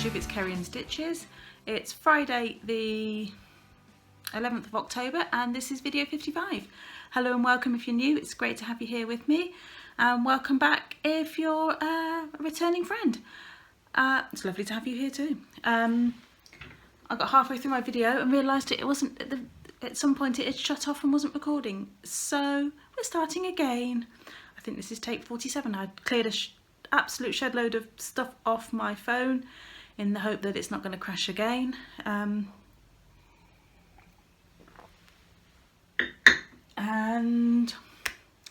Flosstube, it's Kerry and Stitches. It's Friday the 11th of October and this is video 55. Hello and welcome if you're new, it's great to have you here with me, and welcome back if you're a returning friend. It's lovely to have you here too. I got halfway through my video and realised it wasn't, at some point it had shut off and wasn't recording, so we're starting again. I think this is take 47. I cleared a absolute shed load of stuff off my phone in the hope that it's not going to crash again. And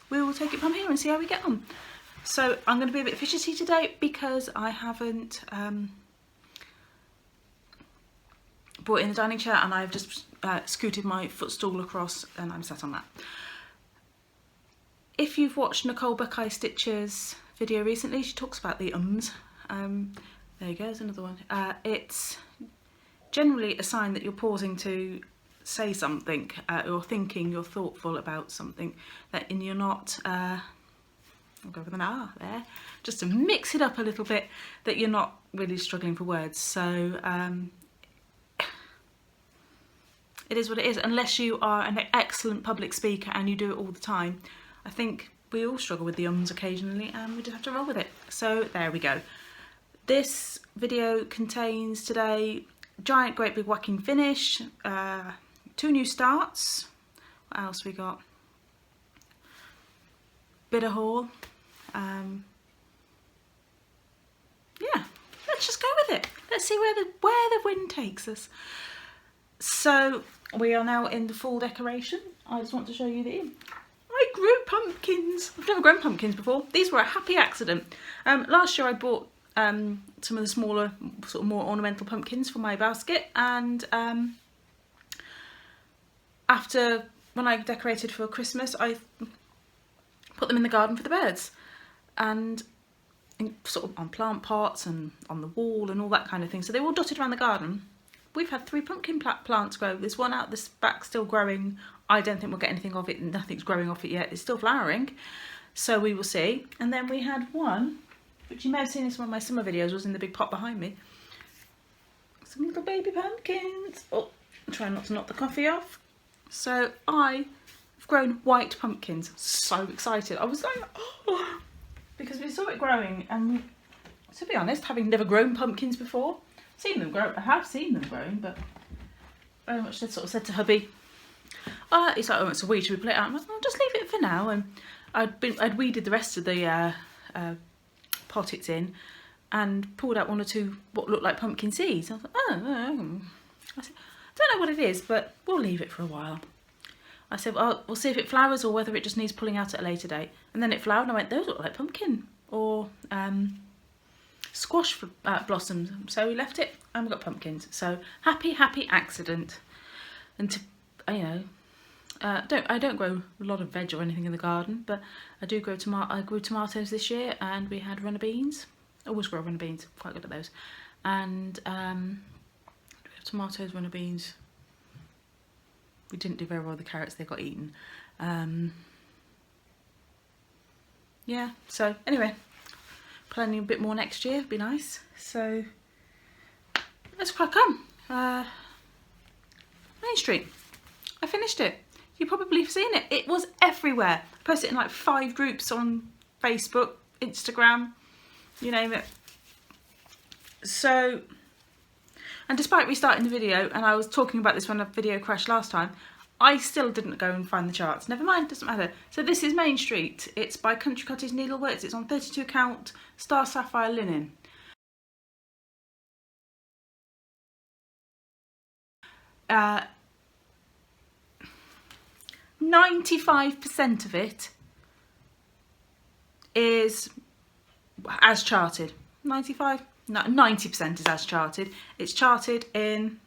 we will take it from here and see how we get on. So I'm going to be a bit fidgety today because I haven't brought in the dining chair, and I've just scooted my footstool across and I'm sat on that. If you've watched Nicole Buckeye Stitches video recently, she talks about the ums. There you go, there's another one. It's generally a sign that you're pausing to say something, you're thinking, you're thoughtful about something, and you're not, I'll go with an R there, just to mix it up a little bit, that you're not really struggling for words. So it is what it is, unless you are an excellent public speaker and you do it all the time. I think we all struggle with the ums occasionally and we just have to roll with it. So there we go. This video contains today giant great big whacking finish, 2 new starts, what else we got, bit of haul, yeah, let's just go with it. Let's see where the wind takes us. So we are now in the fall decoration. I just want to show you I grew pumpkins. I've never grown pumpkins before. These were a happy accident. Last year I bought some of the smaller, sort of more ornamental pumpkins for my basket, and when I decorated for Christmas, I put them in the garden for the birds, and sort of on plant pots and on the wall and all that kind of thing. So they were all dotted around the garden. We've had 3 pumpkin plants grow. There's one out this back still growing. I don't think we'll get anything off it. Nothing's growing off it yet. It's still flowering, so we will see. And then we had one, which you may have seen in some of my summer videos, was in the big pot behind me. Some little baby pumpkins. Oh, I'm trying not to knock the coffee off. So I've grown white pumpkins. So excited. I was like, oh, because we saw it growing, and to be honest, having never grown pumpkins before, seen them grow. I have seen them growing, but very much sort of said to hubby, he's like, oh, it's a weed, should we pull it out? I'm like, oh, just leave it for now. And I'd weeded the rest of the pot it's in and pulled out 1 or 2 what looked like pumpkin seeds. I thought, I said, I don't know what it is, but we'll leave it for a while. I said, well, we'll see if it flowers or whether it just needs pulling out at a later date. And then it flowered and I went, those look like pumpkin or squash blossoms. So we left it and we got pumpkins. So happy accident. And to, you know, I don't grow a lot of veg or anything in the garden, but I do grow I grew tomatoes this year, and we had runner beans. I always grow runner beans, quite good at those. And we have tomatoes, runner beans. We didn't do very well with the carrots, they got eaten. Yeah, so anyway, planning a bit more next year, be nice. So let's crack on. Main Street, I finished it. You probably have seen it. It was everywhere. I posted it in like 5 groups on Facebook, Instagram, you name it. So, and despite restarting the video, and I was talking about this when the video crashed last time, I still didn't go and find the charts. Never mind, doesn't matter. So this is Main Street. It's by Cottage Needleworks. It's on 32 count Star Sapphire linen. Uh, 95% of it is as charted. 90% is as charted. It's charted in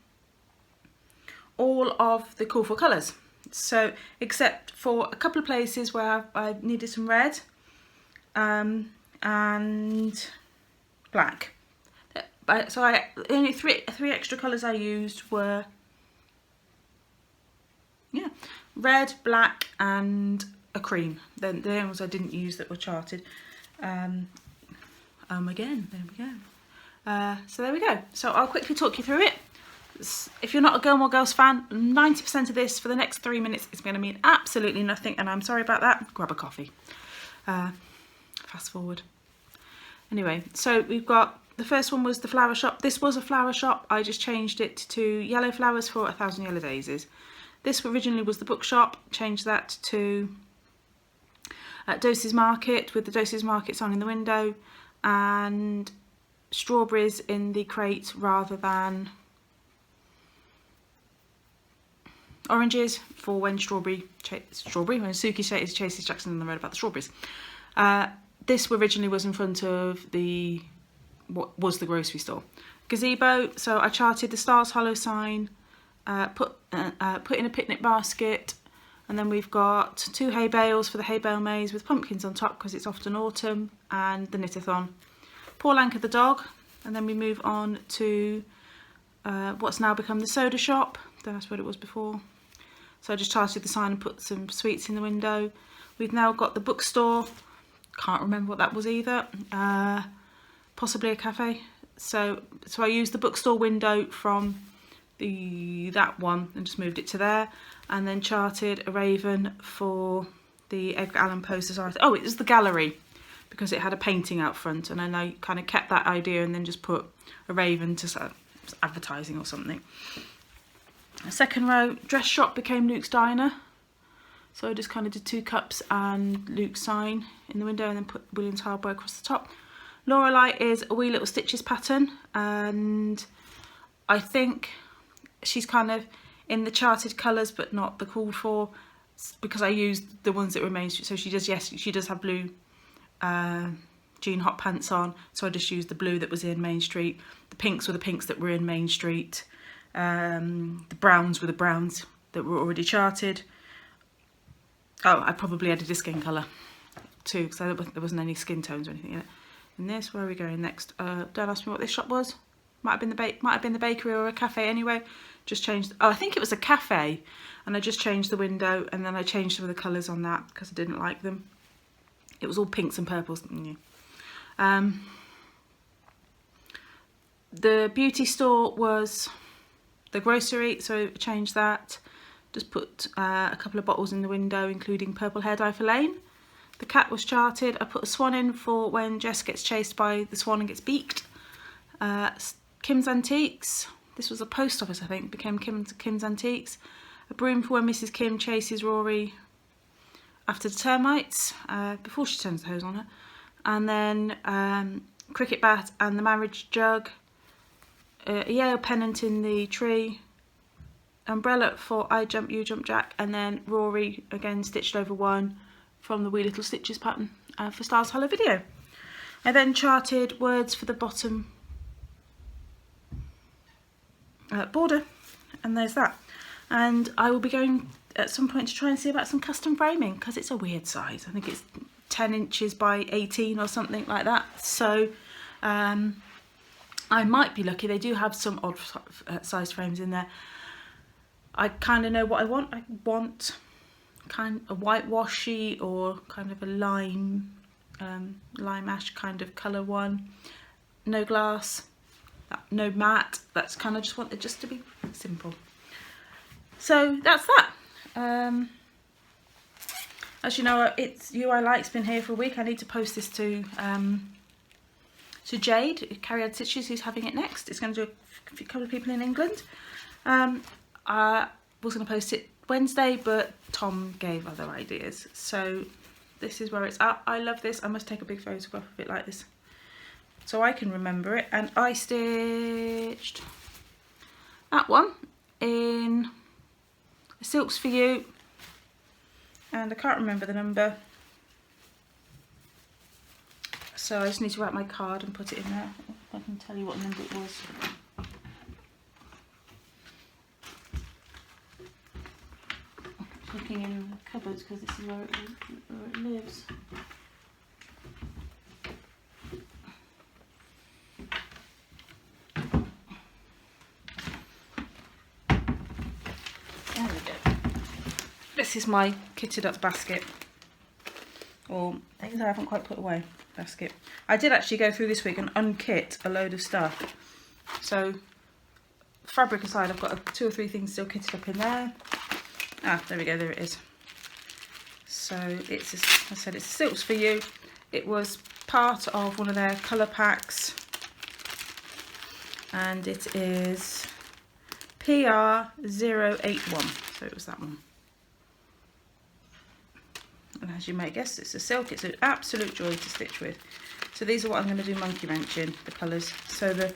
all of the call for colours. So except for a couple of places where I needed some red and black. So the only three extra colours I used were, yeah, red, black and a cream. Then the only ones I didn't use that were charted. Again, there we go. So there we go. So I'll quickly talk you through it. If you're not a Gilmore Girls fan, 90% of this for the next 3 minutes is going to mean absolutely nothing, and I'm sorry about that. Grab a coffee. Fast forward. Anyway, so we've got, the first one was the flower shop. This was a flower shop. I just changed it to yellow flowers for 1,000 Yellow Daisies. This originally was the bookshop. Changed that to Doses Market, with the Doses Market sign in the window, and strawberries in the crate rather than oranges for when when Suki chases Jackson on the road about the strawberries. This originally was in front of the, what was the grocery store. Gazebo, so I charted the Stars Hollow sign, put in a picnic basket, and then we've got 2 hay bales for the hay bale maze with pumpkins on top because it's often autumn, and the knit-a-thon. Paul Anchor the dog, and then we move on to what's now become the soda shop. That's what it was before. So I just charted the sign and put some sweets in the window. We've now got the bookstore. Can't remember what that was either. Possibly a cafe. So I used the bookstore window from that one and just moved it to there, and then charted a raven for the Edgar Allan Poe Society. Oh, it was the gallery because it had a painting out front, and then I kind of kept that idea and then just put a raven to advertising or something. The second row, dress shop became Luke's diner. So I just kind of did 2 cups and Luke's sign in the window, and then put William's hardware across the top. Lorelei is a wee little stitches pattern, and I think she's kind of in the charted colours but not the called for, because I used the ones that were Main Street. So she does, yes, she does have blue jean hot pants on, so I just used the blue that was in Main Street. The pinks were the pinks that were in Main Street. The browns were the browns that were already charted. Oh, I probably added a skin colour too, because there wasn't any skin tones or anything in it. And this, where are we going next? Don't ask me what this shop was. Might have been the bakery or a cafe anyway. Just changed. Oh, I think it was a cafe, and I just changed the window, and then I changed some of the colours on that because I didn't like them. It was all pinks and purples. The beauty store was the grocery, so I changed that. Just put a couple of bottles in the window, including purple hair dye for Lane. The cat was charted. I put a swan in for when Jess gets chased by the swan and gets beaked. Kim's Antiques. This was a post office, I think. Became Kim's Antiques. A broom for when Mrs. Kim chases Rory after the termites, before she turns the hose on her. And then cricket bat and the marriage jug. A Yale pennant in the tree. Umbrella for I Jump You Jump Jack, and then Rory again stitched over one from the Wee Little Stitches pattern for Stars Hollow video. I then charted words for the bottom border, and there's that. And I will be going at some point to try and see about some custom framing, because it's a weird size. I think it's 10 inches by 18 or something like that. So I might be lucky. They do have some odd sized frames in there. I kind of know what I want. I want kind of a whitewashy or kind of a lime ash kind of colour one. No glass, no matte. That's kind of just want it just to be simple. So that's that. As you know, it's UI Like's been here for a week. I need to post this to Jade, Kerry Had Stitches, who's having it next. It's going to do a couple of people in England. I was going to post it Wednesday, but Tom gave other ideas. So this is where it's at. I love this. I must take a big photograph of it like this so I can remember it. And I stitched that one in Silks for You, and I can't remember the number, so I just need to write my card and put it in there. I can tell you what number it was. Looking in the cupboards because this is where it lives. There we go. This is my kitted up basket. or things I haven't quite put away. Basket. I did actually go through this week and unkit a load of stuff. So fabric aside, I've got 2 or 3 things still kitted up in there. Ah, there we go, there it is. So it's, I said, it's Silks for You. It was part of one of their colour packs, and it is PR081. So it was that one. And as you may guess, it's a silk. It's an absolute joy to stitch with. So these are what I'm going to do monkey wrench in, the colours. So the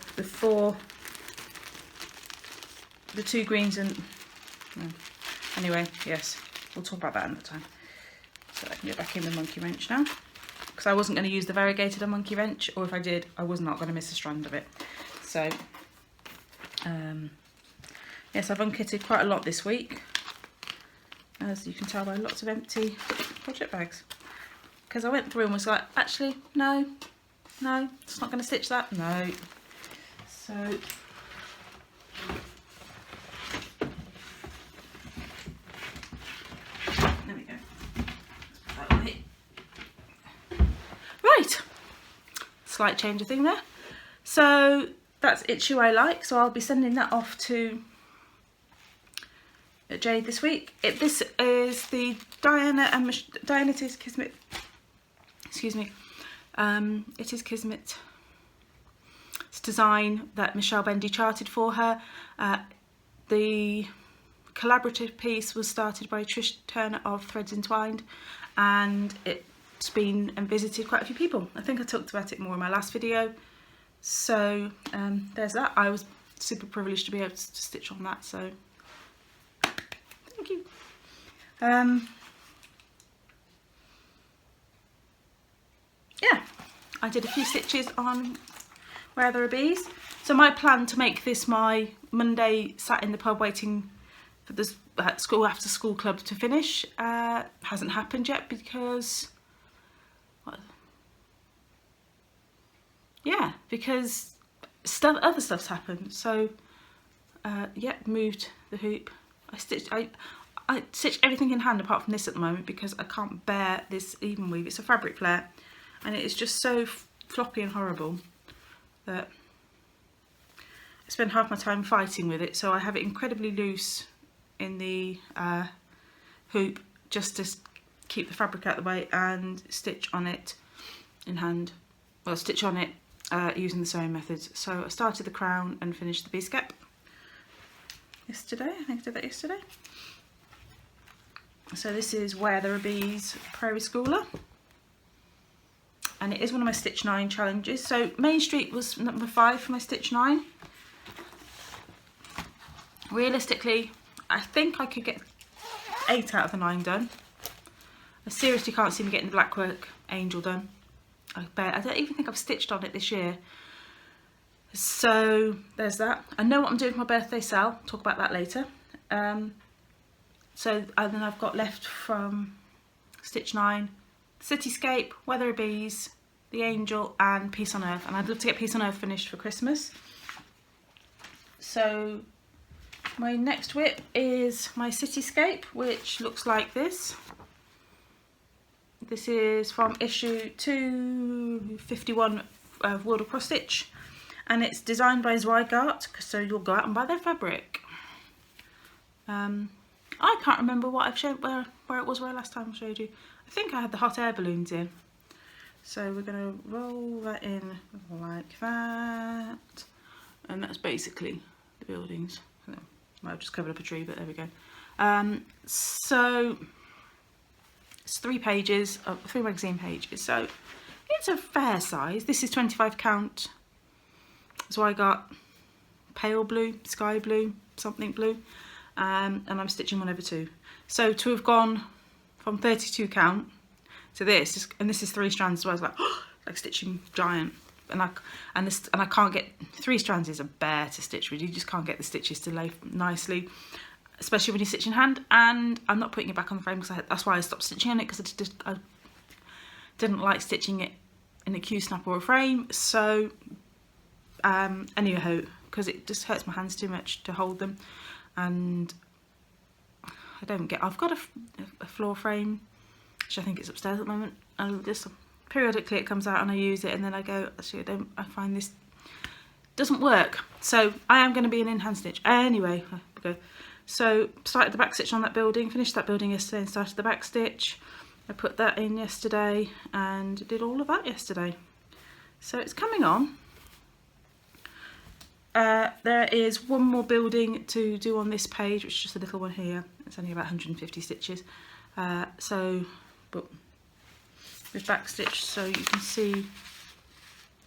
2 greens and... No. Anyway, yes, we'll talk about that another time. So I can get back in the monkey wrench now. Because I wasn't going to use the variegated on monkey wrench, or if I did, I was not going to miss a strand of it. So, yes, I've unkitted quite a lot this week. As you can tell by lots of empty project bags. Because I went through and was like, actually, no, it's not going to stitch that, no. So, there we go. Let's put that away. Right, slight change of thing there. So, that's It's You I Like, so I'll be sending that off to Jade this week. This is the Diana It Is Kismet. Excuse me. It is Kismet. It's design that Michelle Bendy charted for her. The collaborative piece was started by Trish Turner of Threads Entwined, and it's been and visited quite a few people. I think I talked about it more in my last video. So there's that. I was super privileged to be able to stitch on that. So. Thank you. Yeah, I did a few stitches on Where There Are Bees. So my plan to make this my Monday sat in the pub waiting for the school after school club to finish hasn't happened yet because, well, yeah, because other stuff's happened. So yeah, moved the hoop. I stitch everything in hand apart from this at the moment because I can't bear this even weave. It's a fabric flare and it is just so floppy and horrible that I spend half my time fighting with it. So I have it incredibly loose in the hoop just to keep the fabric out of the way and stitch on it in hand. Well, stitch on it using the sewing methods. So I started the crown and finished the bee skep yesterday. I think I did that yesterday. So this is Where There Are Bees Prairie Schooler, and it is one of my Stitch 9 challenges. So Main Street was number 5 for my Stitch 9. Realistically, I think I could get 8 out of the 9 done. I seriously can't see me getting the Blackwork Angel done. I don't even think I've stitched on it this year. So there's that. I know what I'm doing for my birthday sale. Talk about that later. So and then I've got left from Stitch 9, Cityscape, Where There Are Bees, The Angel and Peace on Earth. And I'd love to get Peace on Earth finished for Christmas. So my next whip is my Cityscape, which looks like this. This is from issue 251 of World of Cross Stitch. And it's designed by Zweigart, so you'll go out and buy their fabric. I can't remember what I've shown, where I last time showed you. I think I had the hot air balloons in. So we're going to roll that in like that. And that's basically the buildings. I've just covered up a tree, but there we go. So it's 3 pages, 3 magazine pages. So it's a fair size. This is 25 count. So I got pale blue, sky blue, something blue, and I'm stitching 1 over 2. So to have gone from 32 count to this, and this is 3 strands, so I was like, oh, like stitching giant, and I can't get 3 strands is a bear to stitch with. You just can't get the stitches to lay nicely, especially when you stitch in hand. And I'm not putting it back on the frame because that's why I stopped stitching on it, because I didn't like stitching it in a Q-snap or a frame. So anyhow, because it just hurts my hands too much to hold them, and I've got a floor frame which I think is upstairs at the moment, and just periodically it comes out and I use it, and then I go, actually I find this doesn't work. So I am going to be an in-hand stitch. Anyway, so started the back stitch on that building, finished that building yesterday and started the back stitch. I put that in yesterday and did all of that yesterday. So it's coming on. There is one more building to do on this page, which is just a little one here. It's only about 150 stitches. But with back stitch, so you can see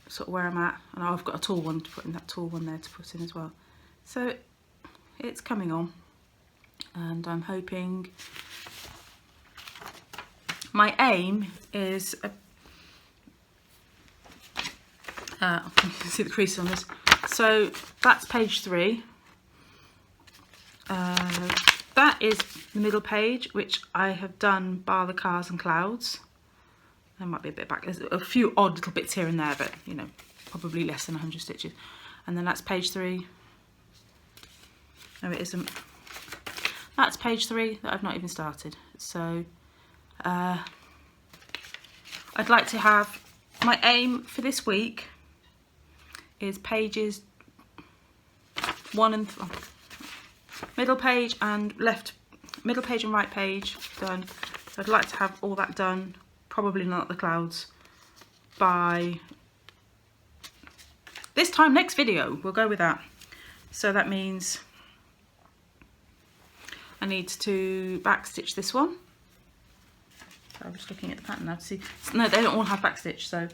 sort of where I'm at, and I've got a tall one to put in, that tall one there to put in as well. So it's coming on, and I'm hoping, my aim is you can see the creases on this. So that's page 3. That is the middle page, which I have done bar the cars and clouds. There might be a bit back. There's a few odd little bits here and there, but you know, probably less than 100 stitches. And then that's page 3. No, it isn't. That's page 3 that I've not even started. So I'd like to have, my aim for this week is pages 1 and middle page and middle page and right page done. So I'd like to have all that done, probably not the clouds, by this time next video. We'll go with that. So that means I need to back stitch this one. So I'm just looking at the pattern now to see. No, they don't all have back stitch, so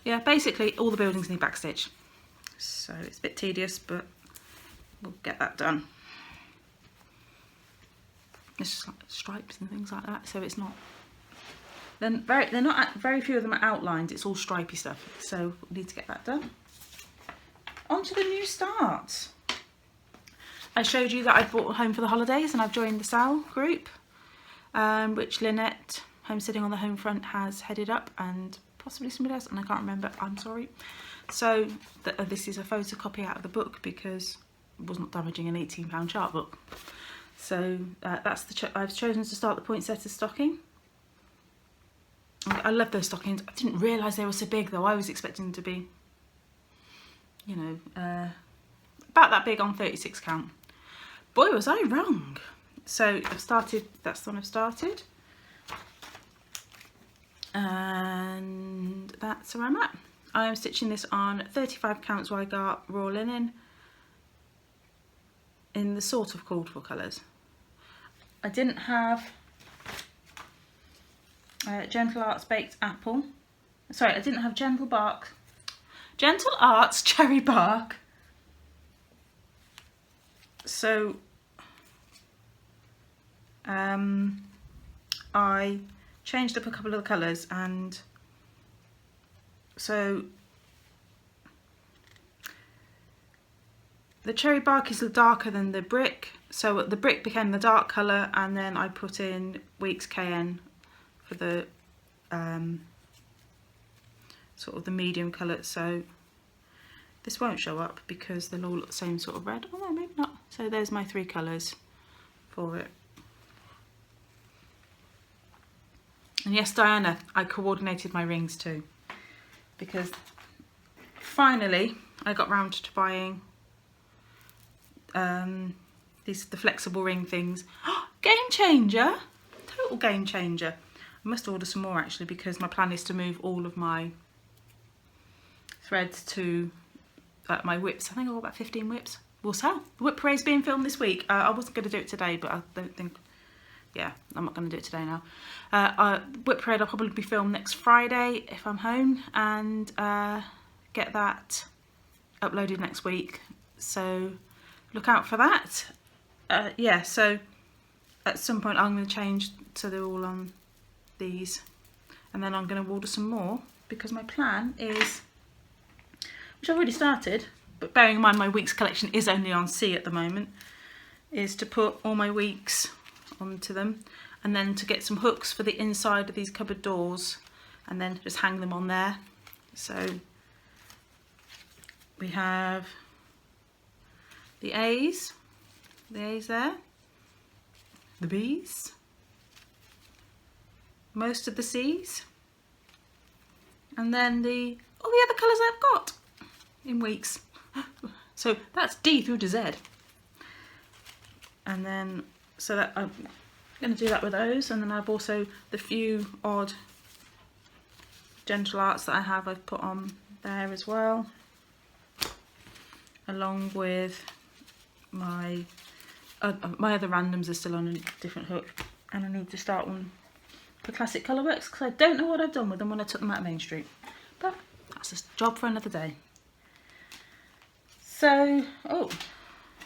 yeah, basically all the buildings need back stitch. So it's a bit tedious, but we'll get that done. It's just like stripes and things like that, so it's not. Then very few of them are outlined. It's all stripy stuff. So we need to get that done. On to the new start. I showed you that I'd bought home for the holidays, and I've joined the Sal group, which Lynette, Homesteading on the Home Front, has headed up, and possibly somebody else, and I can't remember, I'm sorry. So this is a photocopy out of the book because it wasn't damaging an £18 chart book. So that's I've chosen to start the poinsettia stocking. I love those stockings. I didn't realise they were so big though. I was expecting them to be, you know, about that big on 36 count. Boy, was I wrong. So I've started, that's the one I've started. And that's where I'm at. I am stitching this on 35 count Zweigart raw linen in the sort of called for colours. I didn't have Gentle Arts baked apple. Sorry, I didn't have Gentle Arts cherry bark. So I changed up a couple of the colours, and so the cherry bark is darker than the brick, so the brick became the dark colour, and then I put in Weeks KN for the sort of the medium colour. So this won't show up because they'll all look the same sort of red. Oh no, maybe not. So there's my 3 colours for it. And yes, Diana, I coordinated my rings too, because finally I got round to buying the flexible ring things. Game changer, total game changer. I must order some more actually, because my plan is to move all of my threads to my whips. I think I've got about 15 whips. We'll sell. The whip parade's being filmed this week. I wasn't going to do it today, but I don't think, yeah, I'm not going to do it today now. Whip parade will probably be filmed next Friday if I'm home, and get that uploaded next week. So look out for that. Yeah, so at some point I'm going to change so they're all on these, and then I'm going to order some more, because my plan is, which I've already started, but bearing in mind my weeks collection is only on C at the moment, is to put all my weeks onto them, and then to get some hooks for the inside of these cupboard doors, and then just hang them on there. So we have the A's there, the B's, most of the C's, and then all the other colours I've got in weeks. So that's D through to Z. And then, so that I'm going to do that with those, and then I've also, the few odd gentle arts that I've put on there as well, along with my other randoms are still on a different hook, and I need to start one for classic colourworks because I don't know what I've done with them when I took them out of Main Street, but that's a job for another day. So, oh,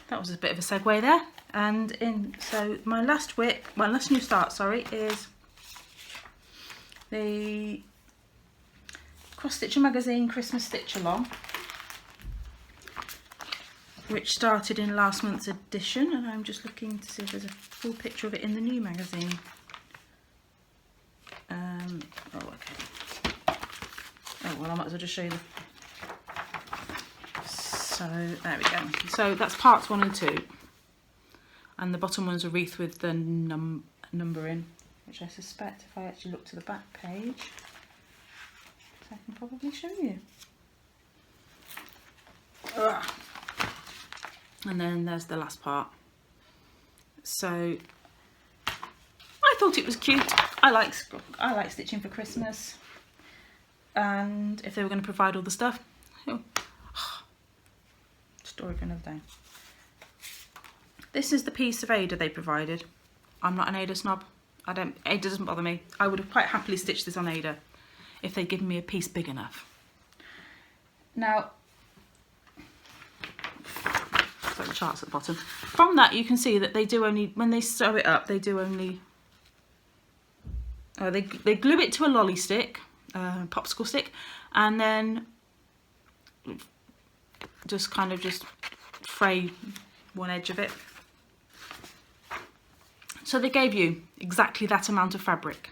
that was a bit of a segue there. And so my last new start, sorry, is the Cross Stitcher Magazine Christmas Stitch Along, which started in last month's edition, and I'm just looking to see if there's a full picture of it in the new magazine. Oh, okay. Oh, well, I might as well just show you so there we go. So that's parts 1 and 2, and the bottom one's a wreath with the number in, which I suspect if I actually look to the back page, I can probably show you. Ugh. And then there's the last part. So I thought it was cute. I like stitching for Christmas, and if they were going to provide all the stuff, story for another day. This is the piece of Ada they provided. I'm not an Ada snob. Ada doesn't bother me. I would have quite happily stitched this on Ada if they'd given me a piece big enough. Now, so the chart's at the bottom. From that you can see that they do only, when they sew it up, they do only, they glue it to a lolly stick, popsicle stick, and then just kind of just fray one edge of it. So they gave you exactly that amount of fabric.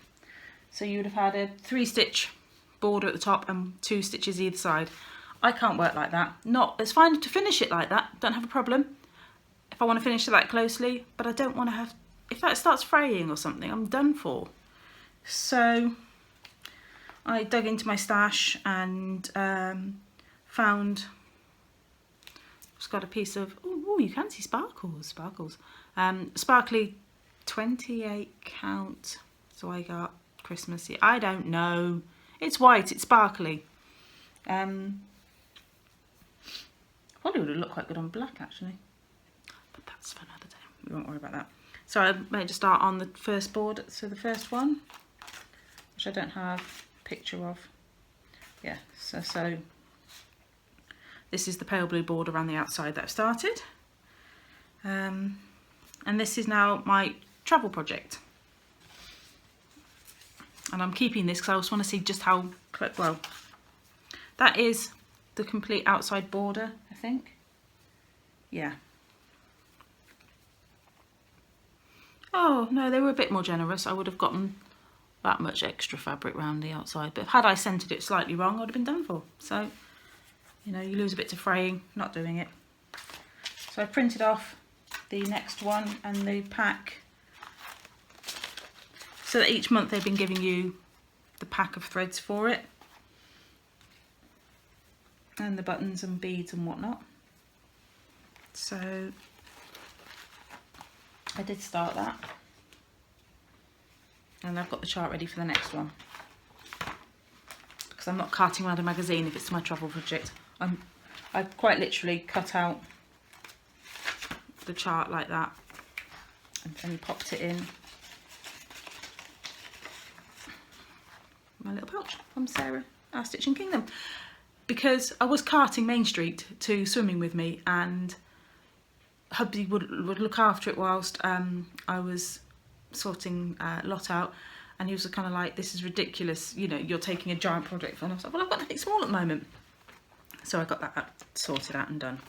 So you would have had a 3-stitch border at the top and 2 stitches either side. I can't work like that. It's fine to finish it like that, don't have a problem if I want to finish it that closely, but I don't want to have, if that starts fraying or something, I'm done for. So I dug into my stash and found, just got a piece of, oh, you can see sparkles, sparkly 28 count. So I got Christmassy, I don't know, it's white, it's sparkly. Probably would have looked quite good on black actually, but that's for another day, we won't worry about that. So I made a start on the first board, so the first one, which I don't have a picture of. Yeah, so this is the pale blue border around the outside that I've started. And this is now my travel project. And I'm keeping this because I just want to see just how, well, that is the complete outside border, I think. Yeah. Oh, no, they were a bit more generous. I would have gotten that much extra fabric around the outside. But had I centred it slightly wrong, I would have been done for. So, you know, you lose a bit to fraying, not doing it. So I printed off the next one and the pack. So that each month they've been giving you the pack of threads for it. And the buttons and beads and whatnot. So I did start that. And I've got the chart ready for the next one. Because I'm not carting around a magazine if it's my travel project. I've quite literally cut out the chart like that and then popped it in my little pouch from Sarah, our Stitching Kingdom, because I was carting Main Street to swimming with me, and hubby would look after it whilst I was sorting Lot out, and he was kind of like, this is ridiculous, you know, you're taking a giant project. And I was like, well, I've got nothing small at the moment. So I got that sorted out and done.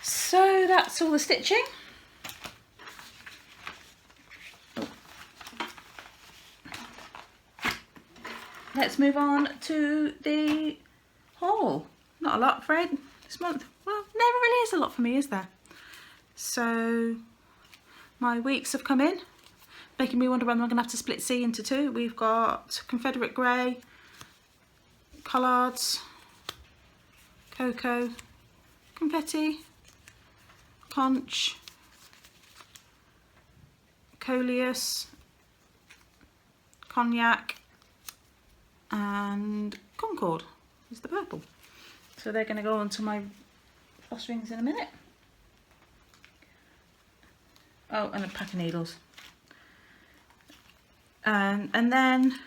So that's all the stitching. Let's move on to the haul. Not a lot, Fred, this month. Well, never really is a lot for me, is there? So my weeks have come in, making me wonder when I'm going to have to split C into two. We've got Confederate Grey, Collards, Cocoa, Confetti, Conch, Coleus, Cognac, and Concord is the purple. So they're going to go onto my floss rings in a minute. Oh, and a pack of needles. And then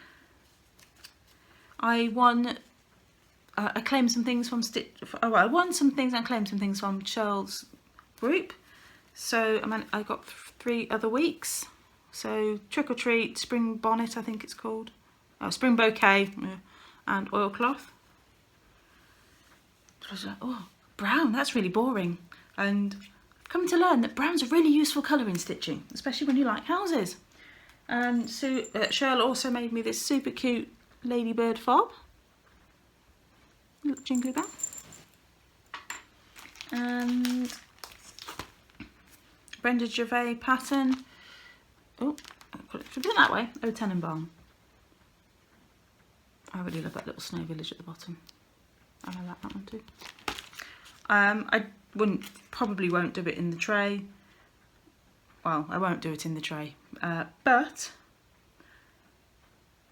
I won. I claimed some things from I won some things and claimed some things from Shirl's group. So I got 3 other weeks. So Trick or Treat, Spring Bonnet, I think it's called. Oh, Spring Bouquet, and Oilcloth. So I was like, oh, brown, that's really boring. And I've come to learn that brown's a really useful colour in stitching, especially when you like houses. And so Shirl also made me this super cute ladybird fob. Look, jingly bell. And Brenda Gervais pattern. Oh, put it that way. Oh, Tenenbaum. I really love that little snow village at the bottom. I like that one too. I probably won't do it in the tray. Well, I won't do it in the tray, but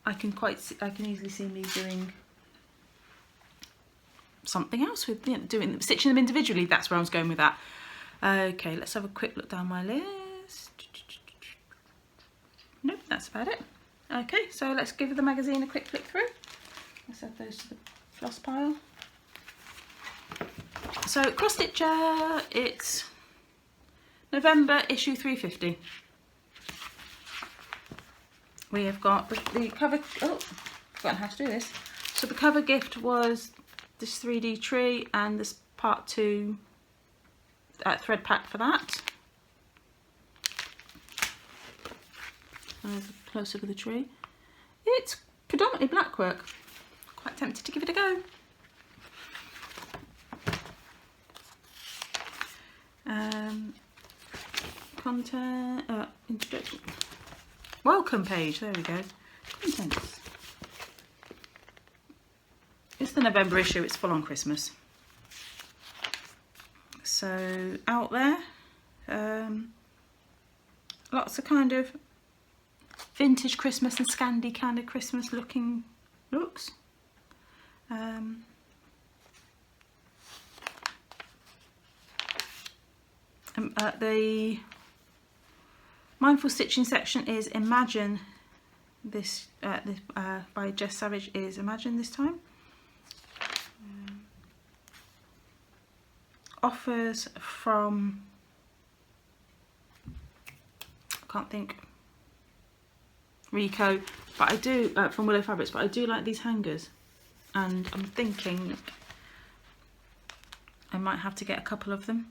I can easily see me doing something else with stitching them individually. That's where I was going with that. Okay, let's have a quick look down my list. Nope, that's about it. Okay, so let's give the magazine a quick flick through. Let's add those to the floss pile. So Cross Stitcher, it's November issue 350. We have got the cover. Oh, forgotten how to do this. So the cover gift was this 3D tree and this part 2 thread pack for that. There's a close up of the tree. It's predominantly black work. Quite tempted to give it a go. Content, introduction, welcome page, there we go. Contents. It's the November issue, it's full on Christmas. So out there, lots of kind of vintage Christmas and Scandi kind of Christmas looking looks. The Mindful Stitching section is Imagine this, by Jess Savage is Imagine This Time. Offers from, I can't think, Rico, but I do, from Willow Fabrics, but I do like these hangers, and I'm thinking I might have to get a couple of them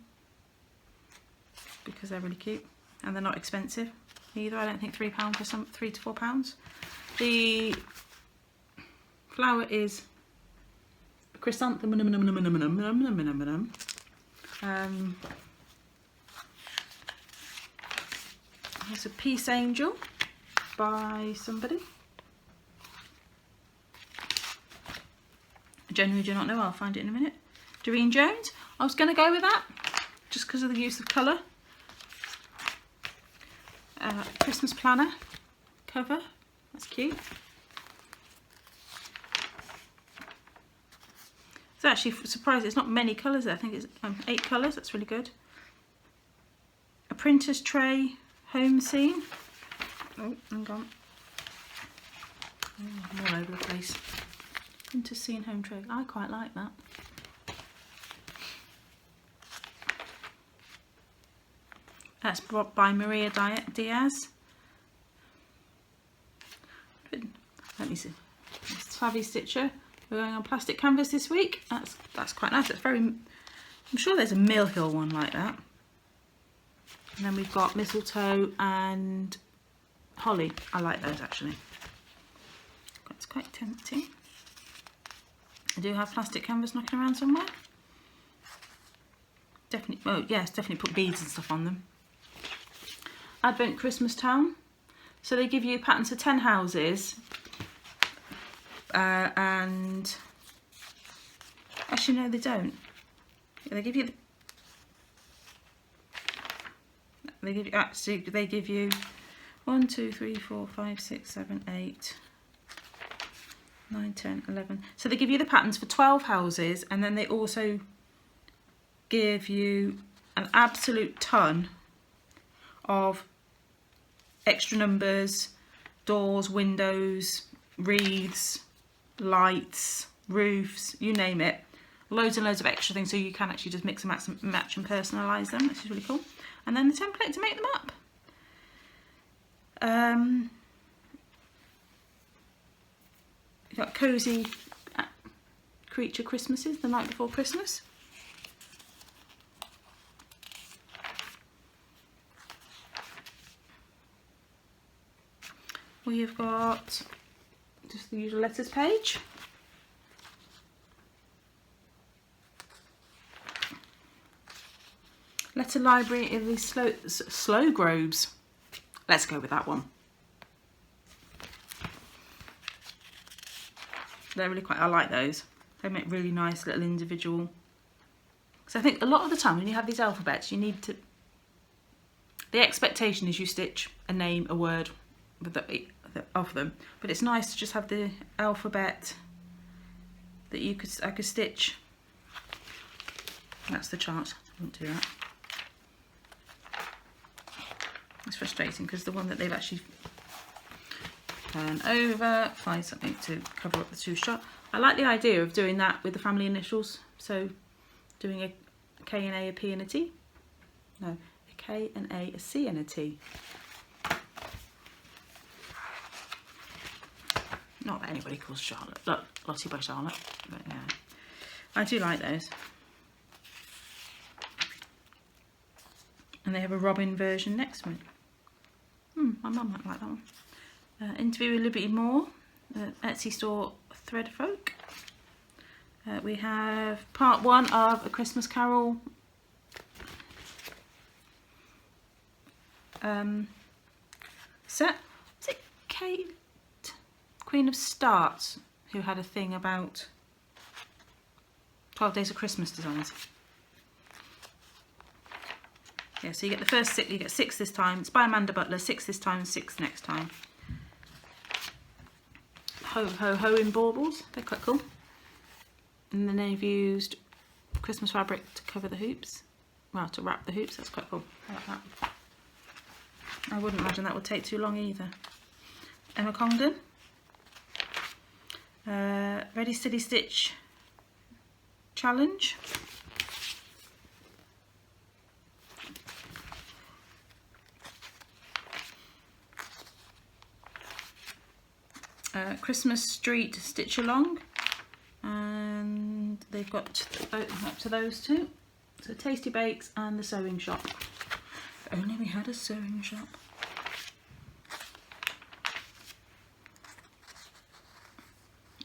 because they're really cute and they're not expensive either. I don't think £3 for some, £3 to £4. The flower is chrysanthemum. There's a Peace Angel by somebody. I genuinely do not know, I'll find it in a minute. Doreen Jones, I was going to go with that just because of the use of colour. Christmas planner cover, that's cute. It's actually surprised it's not many colours, I think it's 8 colours, that's really good. A printer's tray home scene. Oh, hang on. Oh, I'm all over the place. Printer's scene home tray, I quite like that. That's by Maria Diaz. Let me see. Savvy Stitcher. We're going on plastic canvas this week. That's quite nice. It's very. I'm sure there's a Mill Hill one like that. And then we've got mistletoe and holly. I like those actually. It's quite tempting. I do have plastic canvas knocking around somewhere. definitely, oh yes, definitely put beads and stuff on them. Advent Christmas Town. So they give you patterns for 10 houses. And actually no, they don't. They give you they give you 1, 2, 3, 4, 5, 6, 7, 8, 9, 10, 11. So they give you the patterns for 12 houses, and then they also give you an absolute ton of extra numbers, doors, windows, wreaths, lights, roofs, you name it. Loads and loads of extra things, so you can actually just mix and match and personalise them, which is really cool. And then the template to make them up. You've got cosy creature Christmases the night before Christmas. We've got just the usual letters page. Letter library in these slow globes. Let's go with that one. They're really quite, I like those. They make really nice little individual. So I think a lot of the time when you have these alphabets, you need to, the expectation is you stitch a name, a word of them, but it's nice to just have the alphabet that I could stitch. That's the chart. I won't do that. It's frustrating because the one that they've actually turn over, find something to cover up the two shot. I like the idea of doing that with the family initials. So doing a K and A, a P and a T. No, a K and a C and a T. Not that anybody calls Charlotte. Look, Lottie by Charlotte. But yeah, I do like those. And they have a Robin version next to it. My mum might like that one. Interview with Liberty Moore, Etsy store Thread Folk. We have part 1 of A Christmas Carol set. Is it Kate, Queen of Starts, who had a thing about 12 Days of Christmas designs? Yeah, so you get the first 6, you get 6 this time. It's by Amanda Butler, 6 this time and 6 next time. Ho Ho Ho in baubles, they're quite cool. And then they've used Christmas fabric to cover the hoops. Well, to wrap the hoops, that's quite cool. I like that. I wouldn't imagine that would take too long either. Emma Congdon. Ready Steady Stitch Challenge. Christmas Street Stitch Along, and they've got up to those two. So Tasty Bakes and the Sewing Shop. If only we had a sewing shop.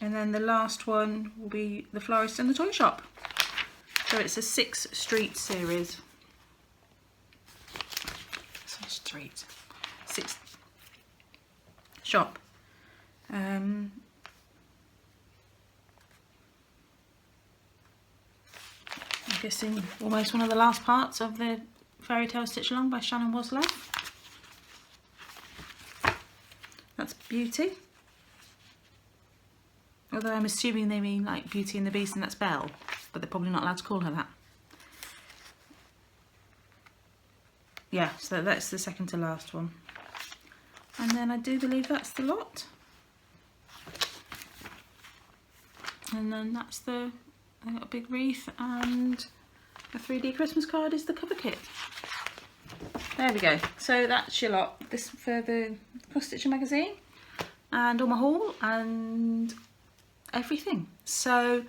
And then the last one will be the Florist and the Toy Shop. So it's a 6 street series. 6 shop. I'm guessing almost one of the last parts of the Fairy Tale Stitch Along by Shannon Waslow. That's Beauty. Although I'm assuming they mean like Beauty and the Beast, and that's Belle, but they're probably not allowed to call her that. Yeah, so that's the second to last one. And then I do believe that's the lot. And then that's I got a big wreath, and a 3D Christmas card is the cover kit. There we go. So that's your lot. This for the Cross Stitcher magazine, and all my haul and everything. So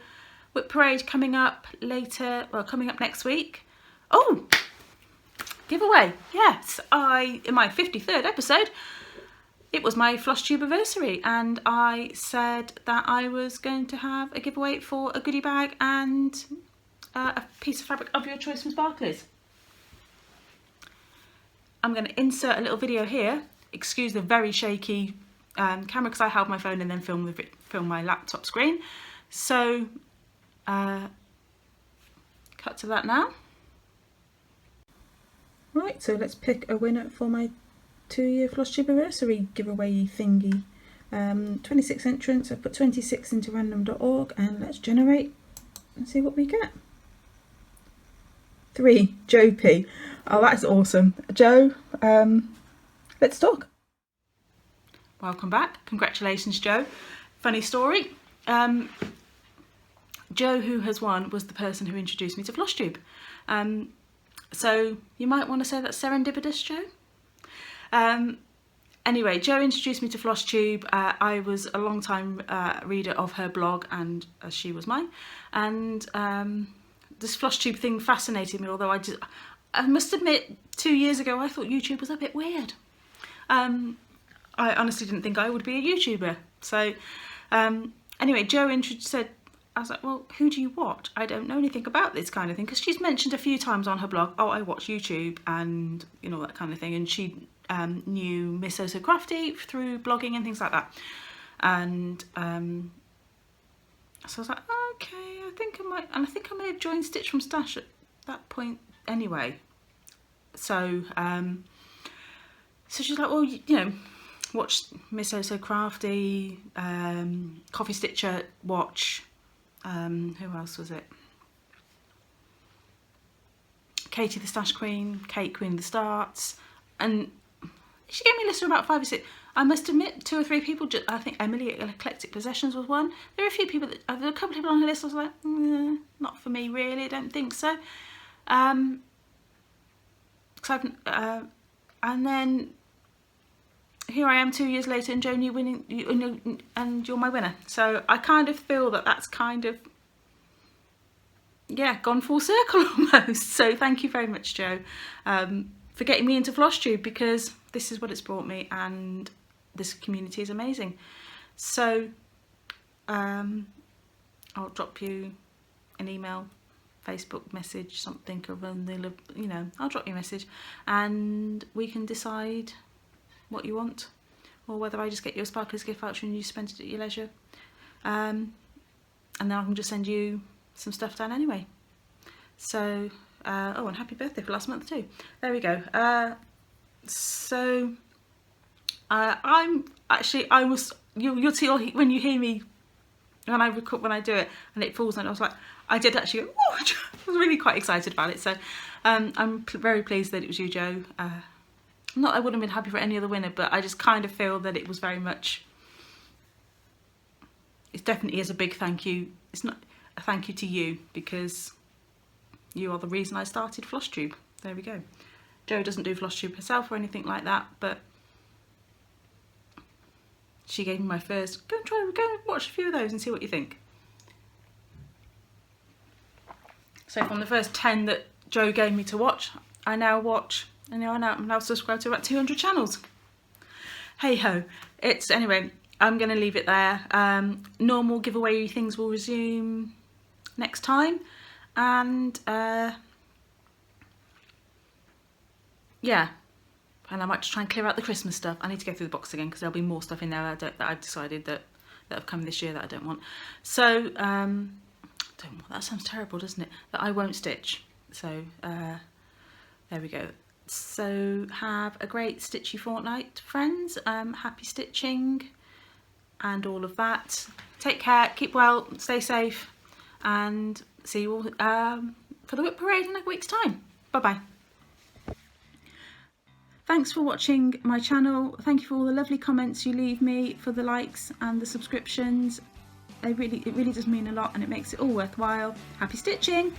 Whip Parade coming up later, well, coming up next week. Oh, giveaway. Yes, in my 53rd episode, it was my Flosstube anniversary, and I said that I was going to have a giveaway for a goodie bag and a piece of fabric of your choice from Sparklies. I'm going to insert a little video here. Excuse the very shaky camera because I held my phone and then film my laptop screen. So cut to that now. Right, so let's pick a winner for my 2-year Flosstube anniversary giveaway thingy. 26 entrants. I put 26 into random.org and let's generate and see what we get. 3, Joe P. Oh, that's awesome. Joe, let's talk. Welcome back. Congratulations, Joe. Funny story. Joe, who has won, was the person who introduced me to Flosstube. So you might want to say that's serendipitous, Joe. Anyway, Joe introduced me to Flosstube. I was a long time reader of her blog, and she was mine. And this Flosstube thing fascinated me, although I must admit 2 years ago I thought YouTube was a bit weird. I honestly didn't think I would be a YouTuber. So anyway, Joe said, I was like, well, who do you watch? I don't know anything about this kind of thing, because she's mentioned a few times on her blog, oh, I watch YouTube and you know, that kind of thing. And she knew Miss So Crafty through blogging and things like that. And so I was like, okay, I think I might, and I think I may have joined Stitch from Stash at that point anyway. So so she's like, well, you know, watch Miss So Crafty, Coffee Stitcher, watch, who else was it? Katie the Stash Queen, Kate Queen of the Starts, and she gave me a list of about 5 or 6. I must admit, 2 or 3 people, I think Emily at Eclectic Possessions was one. There were a few people, there were a couple of people on her list I was like, not for me really, I don't think so. And then here I am 2 years later, and Joan, you're winning, and you're my winner. So I kind of feel that that's kind of, yeah, gone full circle almost. So thank you very much, Joe, for getting me into Flosstube, because this is what it's brought me, and this community is amazing. So I'll drop you an email, Facebook message, something, you know, I'll drop you a message and we can decide what you want, or whether I just get you a Sparklies gift voucher and you spend it at your leisure, and then I can just send you some stuff down anyway. So oh, and happy birthday for last month too. There we go. So you'll see when you hear me when I do it and it falls, and I was like, I did actually go, oh, I was really quite excited about it. So I'm very pleased that it was you, Joe. Not I wouldn't have been happy for any other winner, but I just kind of feel that it was very much, it definitely is a big thank you. It's not a thank you to you, because you are the reason I started Flosstube. There we go. Jo doesn't do Flosstube herself or anything like that, but she gave me my first, go and watch a few of those and see what you think. So from the first 10 that Jo gave me to watch, I now watch, and I'm now subscribed to about 200 channels. Hey ho. Anyway, I'm going to leave it there. Normal giveaway things will resume next time, and yeah, and I might just try and clear out the Christmas stuff. I need to go through the box again, because there'll be more stuff in there that I've decided that have come this year that I don't want. So that sounds terrible, doesn't it? That I won't stitch. So there we go. So have a great stitchy fortnight, friends. Happy stitching and all of that. Take care, keep well, stay safe, and see you all for the Whip Parade in a week's time. Bye bye. Thanks for watching my channel. Thank you for all the lovely comments you leave me, for the likes and the subscriptions. It really does mean a lot, and it makes it all worthwhile. Happy stitching!